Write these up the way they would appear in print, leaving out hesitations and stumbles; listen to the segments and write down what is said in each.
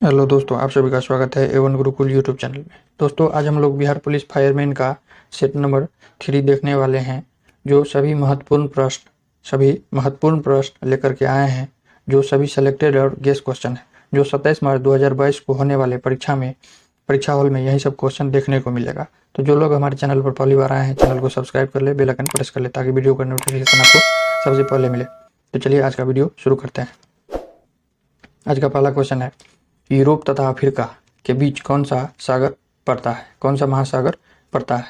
Hello दोस्तों, आप सभी का स्वागत है एवन गुरुकुल यूट्यूब चैनल में। दोस्तों, आज हम लोग बिहार पुलिस फायरमैन का सेट नंबर 3 देखने वाले हैं, जो सभी महत्वपूर्ण प्रश्न लेकर के आए हैं, जो सभी सेलेक्टेड और गेस क्वेश्चन है, जो 27 मार्च 2022 को होने वाले परीक्षा हॉल में यही सब क्वेश्चन देखने को मिलेगा। तो जो लोग हमारे चैनल पर पहली बार आए हैं, चैनल को सब्सक्राइब कर ले, बेल आइकन प्रेस कर ले, ताकि वीडियो का नोटिफिकेशन आपको सबसे पहले मिले। तो चलिए आज का वीडियो शुरू करते हैं। आज का पहला क्वेश्चन है, यूरोप तथा अफ्रीका के बीच कौन सा सागर पड़ता है? कौन सा महासागर पड़ता है?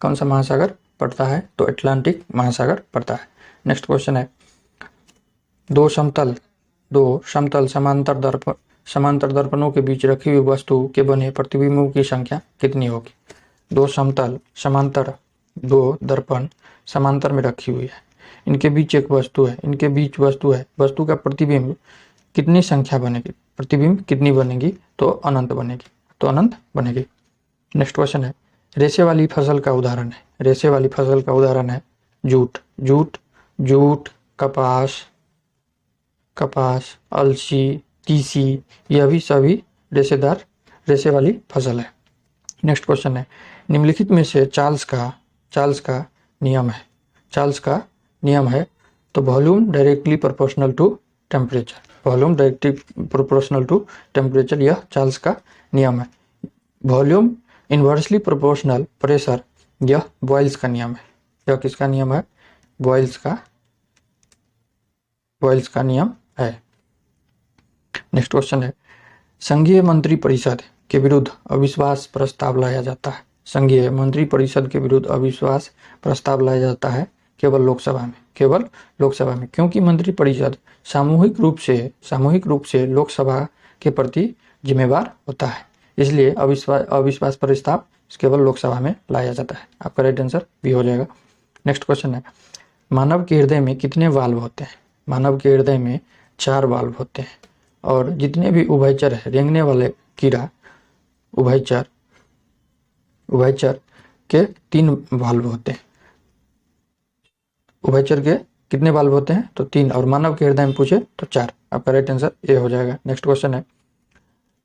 कौन सा महासागर पड़ता है? तो अटलांटिक महासागर पड़ता है। नेक्स्ट क्वेश्चन है, दो समतल समांतर दर्पणों के बीच रखी हुई वस्तु के बने प्रतिबिंबों की संख्या कितनी होगी? दो दर्पण समांतर में रखी हुई है, इनके बीच एक वस्तु है, वस्तु का प्रतिबिंब कितनी संख्या बनेगी? प्रतिबिंब कितनी बनेगी? तो अनंत बनेगी। नेक्स्ट क्वेश्चन है, रेशे वाली फसल का उदाहरण है जूट, कपास, अलसी, तीसी, यह भी सभी रेशे वाली फसल है। नेक्स्ट क्वेश्चन है, निम्नलिखित में से चार्ल्स का नियम है तो volume directly proportional to temperature, यह चार्ल्स का नियम है। वॉल्यूम इन्वर्सली प्रोपोर्शनल प्रेशर, यह बॉयल्स का नियम है। यह किसका नियम है? बॉयल्स का नियम है। नेक्स्ट क्वेश्चन है, संघीय मंत्री परिषद के विरुद्ध अविश्वास प्रस्ताव लाया जाता है। संघीय मंत्री परिषद के विरुद्ध अविश्वास प्रस्ताव लाया जाता है केवल लोकसभा में, क्योंकि मंत्री परिषद सामूहिक रूप से लोकसभा के प्रति जिम्मेवार होता है, इसलिए अविश्वास प्रस्ताव केवल लोकसभा में लाया जाता है। आपका राइट आंसर बी हो जाएगा। नेक्स्ट क्वेश्चन है, मानव के हृदय में कितने वाल्व होते हैं? मानव के हृदय में 4 वाल्व होते हैं, और जितने भी उभयचर है, रेंगने वाले कीड़ा उभयचर के 3 वाल्व होते हैं। उभयचर के कितने वाल्व होते हैं? तो 3, और मानव के हृदय में पूछे तो 4। आपका राइट आंसर ए हो जाएगा। नेक्स्ट क्वेश्चन है,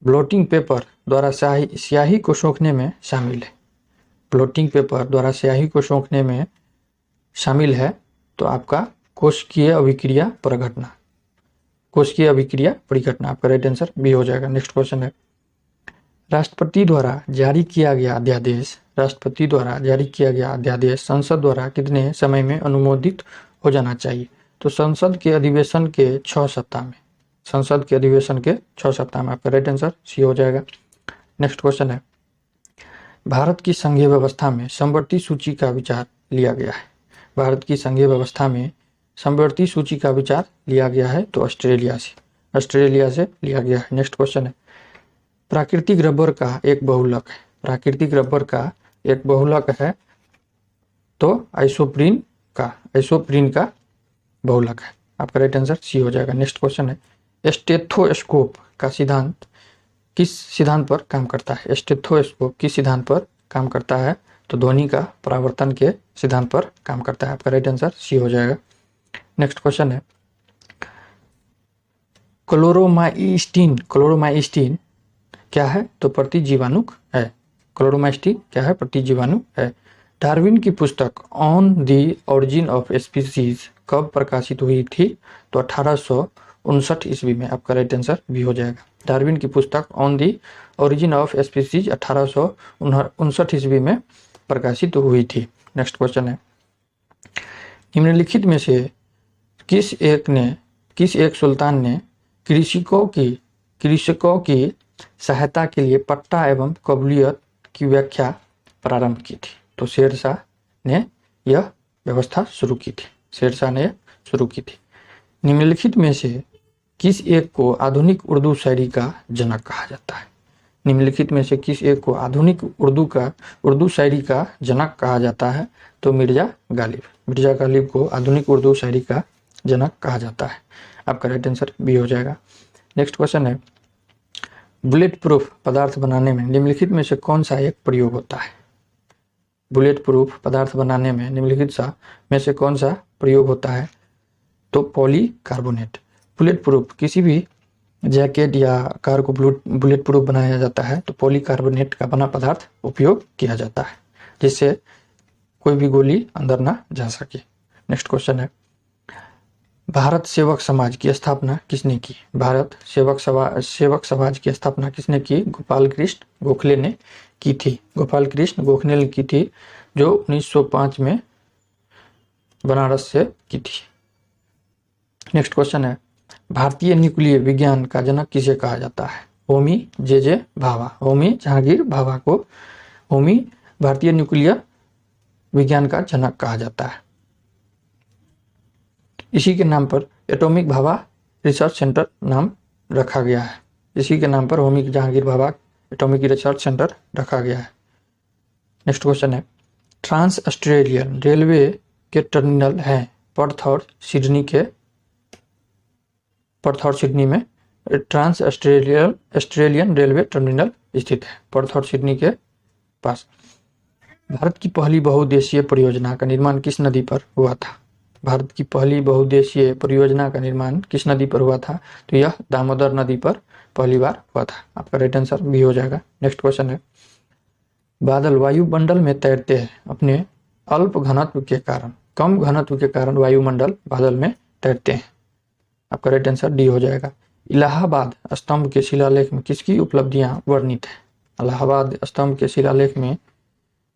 ब्लोटिंग पेपर द्वारा स्याही को सोखने में शामिल है। ब्लोटिंग पेपर द्वारा स्याही को सोखने में शामिल है तो आपका कोशिकीय अभिक्रिया परिघटना। आपका राइट आंसर बी हो जाएगा। नेक्स्ट क्वेश्चन है, राष्ट्रपति द्वारा जारी किया गया अध्यादेश संसद द्वारा कितने समय में अनुमोदित हो जाना चाहिए? तो संसद के अधिवेशन के 6 सप्ताह में। आपका राइट आंसर सी हो जाएगा। नेक्स्ट क्वेश्चन है, भारत की संघीय व्यवस्था में समवर्ती सूची का विचार लिया गया है। भारत की संघीय व्यवस्था में समवर्ती सूची का विचार लिया गया है तो ऑस्ट्रेलिया से लिया गया है। नेक्स्ट क्वेश्चन है, प्राकृतिक रबर का एक बहुलक है तो आइसोप्रीन का बहुलक है। आपका राइट आंसर सी हो जाएगा। नेक्स्ट क्वेश्चन है, स्टेथोस्कोप का सिद्धांत किस सिद्धांत पर काम करता है? स्टेथोस्कोप किस सिद्धांत पर काम करता है? तो ध्वनि का परावर्तन के सिद्धांत पर काम करता है। आपका राइट आंसर सी हो जाएगा। नेक्स्ट क्वेश्चन है, क्लोरोमाइस्टीन क्या है? तो प्रतिजीवाणुक है। क्लोरोमाइस्टीन क्या है? प्रतिजीवाणु है। डार्विन की पुस्तक on the origin of species कब प्रकाशित हुई थी? तो 1859 ईस्वी में। आपका राइट आंसर भी हो जाएगा। डार्विन की पुस्तक on the origin of species 1859 ईस्वी में प्रकाशित हुई थी। नेक्स्ट क्वेश्चन है, निम्नलिखित में से किस एक सुल्तान ने कृषकों की सहायता के लिए पट्टा एवं कबूलियत की व्याख्या प्रारंभ की थी? तो शेरशाह ने यह व्यवस्था शुरू की थी। निम्नलिखित में से किस एक को आधुनिक उर्दू शायरी का जनक कहा जाता है? निम्नलिखित में से किस एक को आधुनिक उर्दू शायरी का जनक कहा जाता है? तो मिर्जा गालिब को आधुनिक उर्दू शायरी का जनक कहा जाता है। आपका राइट आंसर बी हो जाएगा। नेक्स्ट क्वेश्चन है, बुलेट प्रूफ पदार्थ बनाने में निम्नलिखित में से कौन सा एक प्रयोग होता है? बुलेट प्रूफ पदार्थ बनाने में निम्नलिखित में से कौन सा प्रयोग होता है? तो पॉलीकार्बोनेट। बुलेट प्रूफ किसी भी जैकेट या कार को बुलेट प्रूफ बनाया जाता है तो पॉलीकार्बोनेट का बना पदार्थ उपयोग किया जाता है, जिससे कोई भी गोली अंदर ना जा सके। नेक्स्ट क्वेश्चन है, भारत सेवक समाज की स्थापना किसने की? भारत सेवक समाज की स्थापना किसने की? गोपाल कृष्ण गोखले ने की थी। गोपाल कृष्ण गोखले ने की थी, जो 1905 में बनारस से की थी। नेक्स्ट क्वेश्चन है, भारतीय न्यूक्लियर विज्ञान का जनक किसे कहा जाता है? होमी जे भाभा। होमी जहांगीर भाभा को होमी भारतीय न्यूक्लियर विज्ञान का जनक कहा जाता है। इसी के नाम पर एटॉमिक भाभा रिसर्च सेंटर नाम रखा गया है। इसी के नाम पर Homi Jahangir Bhabha atomic research centre रखा गया है। नेक्स्ट क्वेश्चन है, ट्रांस ऑस्ट्रेलियन रेलवे के टर्मिनल हैं पर्थ और सिडनी में ट्रांस ऑस्ट्रेलियन रेलवे टर्मिनल स्थित है, पर्थ और सिडनी के पास। भारत की पहली बहुउद्देशीय परियोजना का निर्माण किस नदी पर हुआ था? भारत की पहली बहुउद्देशीय परियोजना का निर्माण किस नदी पर हुआ था? तो यह दामोदर नदी पर पहली बार हुआ था। आपका राइट आंसर बी हो जाएगा। नेक्स्ट क्वेश्चन है, बादल वायुमंडल में तैरते हैं अपने अल्प घनत्व के कारण। कम घनत्व के कारण वायुमंडल बादल में तैरते हैं। आपका राइट आंसर डी हो जाएगा। इलाहाबाद स्तंभ के शिलालेख में किसकी उपलब्धियां वर्णित है? इलाहाबाद स्तंभ के शिलालेख में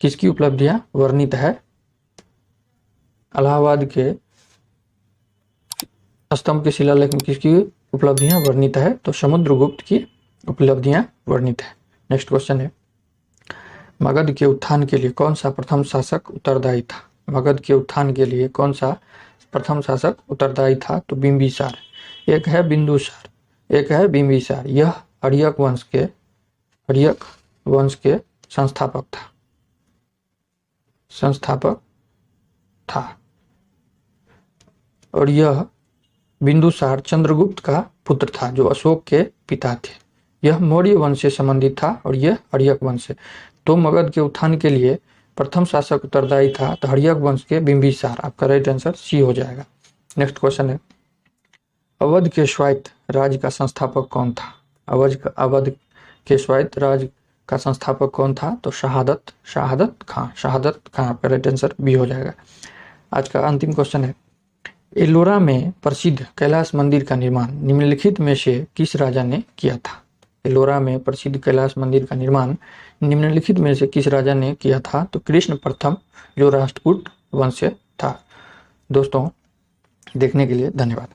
किसकी उपलब्धियां वर्णित है? इलाहाबाद के स्तंभ के शिलालेख में किसकी उपलब्धियां वर्णित है? तो समुद्रगुप्त की उपलब्धियां वर्णित है। नेक्स्ट क्वेश्चन है, मगध के उत्थान के लिए कौन सा प्रथम शासक उत्तरदायी था? मगध के उत्थान के लिए कौन सा प्रथम शासक उत्तरदायी था? तो बिंबिसार। एक है बिंदुसार, एक है बिंबिसार। यह हर्यक वंश के संस्थापक था और यह बिंदुसार चंद्रगुप्त का पुत्र था, जो अशोक के पिता थे। यह मौर्य वंश से संबंधित था और यह हर्यक वंश से। तो मगध के उत्थान के लिए प्रथम शासक उत्तरदायी था तो हर्यक वंश के बिंबिसार। आपका राइट आंसर सी हो जाएगा। नेक्स्ट क्वेश्चन है, अवध के स्वायत्त राज्य का संस्थापक कौन था? अवध के स्वायत्त राज्य का संस्थापक कौन था? तो शहादत खां। आपका राइट आंसर बी हो जाएगा। आज का अंतिम क्वेश्चन है, एलोरा में प्रसिद्ध कैलाश मंदिर का निर्माण निम्नलिखित में से किस राजा ने किया था? एलोरा में प्रसिद्ध कैलाश मंदिर का निर्माण निम्नलिखित में से किस राजा ने किया था? तो कृष्ण प्रथम, जो राष्ट्रकूट वंश से था। दोस्तों, देखने के लिए धन्यवाद।